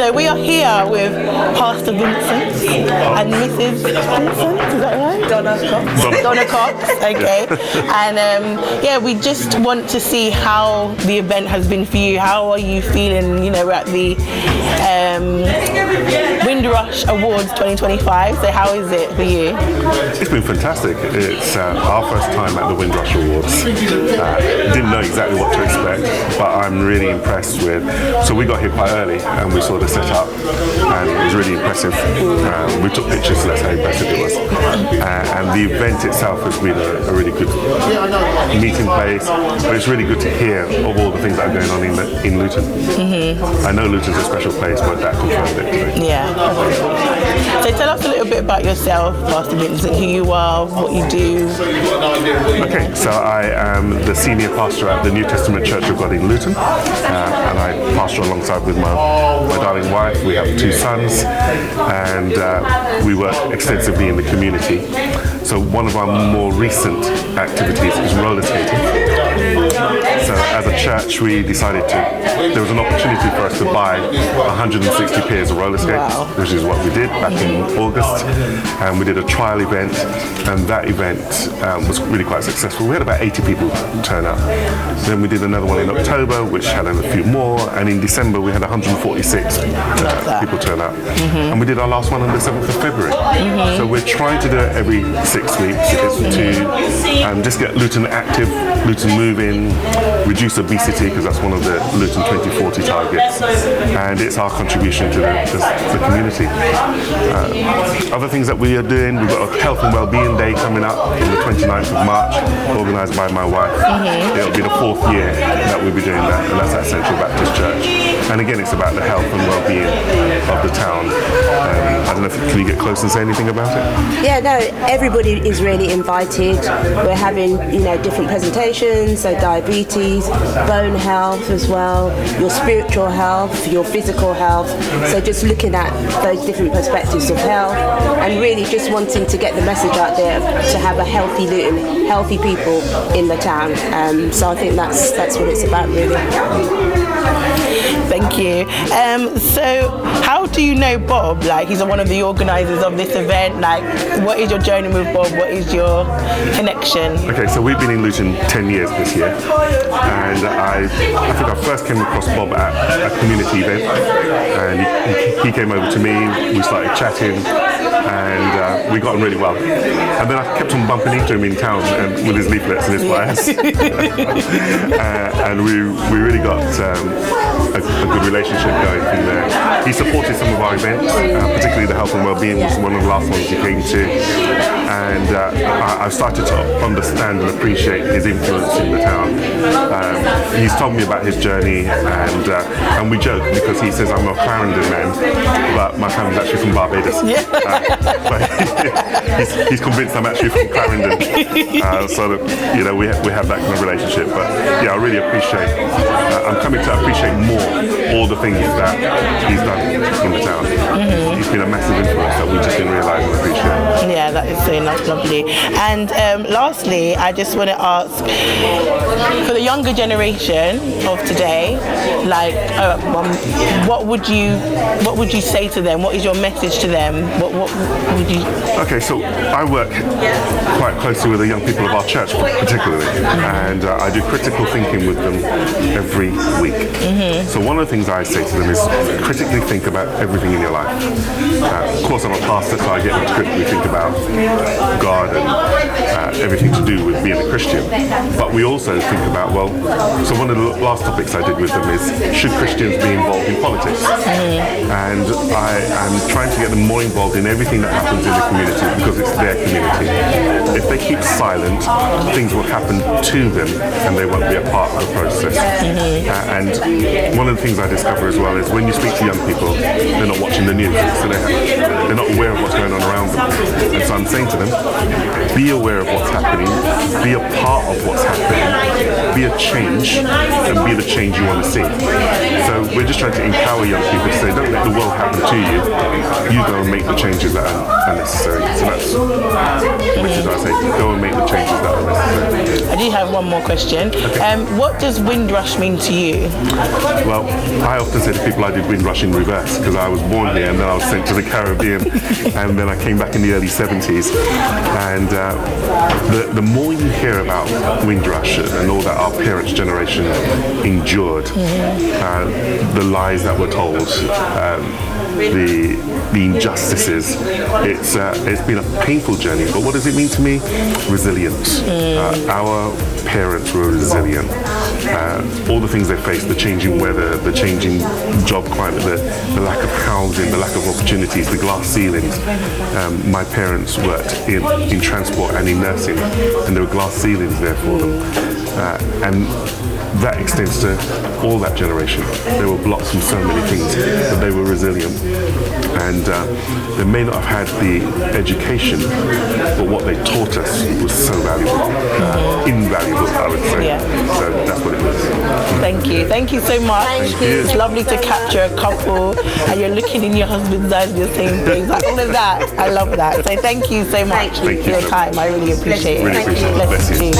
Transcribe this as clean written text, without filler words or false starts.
So we are here with Pastor Vincent and Mrs. Vincent, is that right? Donna Cox. Donna Cox, okay. And we just want to see how the event has been for you. How are you feeling? You know, we're at the Windrush Awards 2025. So how is it for you? It's been fantastic. It's our first time at the Windrush Awards. Didn't know exactly what to expect, but I'm really impressed with. So we got here quite early and we saw the setup, and it was really impressive. We took pictures, so that's how impressive it was. And the event itself has been a really good meeting place. But it's really good to hear of all the things that are going on in Luton. Mm-hmm. I know Luton's a special place, but that confirmed it today. Yeah. So tell us a little bit about yourself, Pastor Vincent, who you are, what you do. Okay, so I am the senior pastor at the New Testament Church of God in Luton, and I pastor alongside with my darling wife. We have 2 sons, and we work extensively in the community. So one of our more recent activities is roller skating. So as a church, we decided there was an opportunity for us to buy 160 pairs of roller skates, which is what we did back in August. And we did a trial event, and that event was really quite successful. We had about 80 people turn up. Then we did another one in October, which had a few more, and in December we had 146 people turn up. And we did our last one on the 7th of February. So we're trying to do it every 6 weeks. It's to just get Luton active, Luton moving, reduce obesity, because that's one of the Luton 2040 targets, and it's our contribution to the community. Other things that we are doing, we've got a Health and Wellbeing Day coming up on the 29th of March, organised by my wife. It'll be the 4th year that we'll be doing that, and that's at Central Baptist Church. And again, it's about the health and well-being of the town. I don't know can you get close and say anything about it? Yeah, no, everybody is really invited. We're having, different presentations, so diabetes, bone health as well, your spiritual health, your physical health. So just looking at those different perspectives of health, and really just wanting to get the message out there to have a healthy Luton, healthy people in the town. So I think that's what it's about, really. Thank you. So how do you know Bob? Like, he's one of the organisers of this event. Like, what is your journey with Bob? What is your connection? Okay, so we've been in Luton 10 years this year, and I think I first came across Bob at a community event, and he came over to me, we started chatting, and we got on really well. And then I kept on bumping into him in town with his leaflets and his flyers. And we really got a good relationship going through there. He supported some of our events, particularly the Health and Wellbeing was one of the last ones he came to. And I've started to understand and appreciate his influence in the town. He's told me about his journey, and we joke because he says I'm a Clarendon man, but my family's actually from Barbados. But he's convinced I'm actually from Clarendon. So that, we have that kind of relationship. But yeah, I really appreciate, I'm coming to appreciate more all the things that he's done in the town. He's been a massive influence that we just didn't realise and appreciate. Yeah, that is so lovely. And lastly, I just want to ask, for the younger generation of today, like, what would you say to them? What is your message to them? What would you? Okay, so I work quite closely with the young people of our church, particularly, and I do critical thinking with them every week. So one of the things I say to them is critically think about everything in your life. Of course, I'm a pastor, so I get them to critically think about God and everything to do with being a Christian. But we also think about, so one of the last topics I did with them is, should Christians be involved in politics? And I am trying to get them more involved in everything that happens in the community, because it's their community. If they keep silent, things will happen to them and they won't be a part of the process. And one of the things I discover as well is when you speak to young people, they're not watching the news, so they're not aware of what's going on around them. And so I'm saying to them, be aware of what's happening, be a part of what's happening, be a change, and be the change you want to see. So we're just trying to empower young people to say, don't let the world happen to you, you go and make the changes that are necessary. So that's the message I say, go and make the changes that are necessary. do have one more question. Okay. What does Windrush mean to you? Well, I often say to people I did Windrush in reverse, because I was born here and then I was sent to the Caribbean and then I came back in the early 70s. And the more you hear about Windrush and all that our parents' generation endured, the lies that were told, the injustices, it's been a painful journey. But what does it mean to me? Resilience. Our parents were resilient. All the things they faced, the changing weather, the changing job climate, the lack of housing, the lack of opportunities, the glass ceilings. My parents worked in transport and in nursing, and there were glass ceilings there for them. And that extends to all that generation. They were blocked from so many things, but they were resilient. And they may not have had the education, but what they taught us was so valuable, invaluable, I would say. Yeah. So that's what it was. Thank you so much. Thank you. It's lovely to capture a couple, and you're looking in your husband's eyes, you're saying things like all of that. I love that. So thank you so much for your time. I really appreciate it. Really appreciate it. Bless you.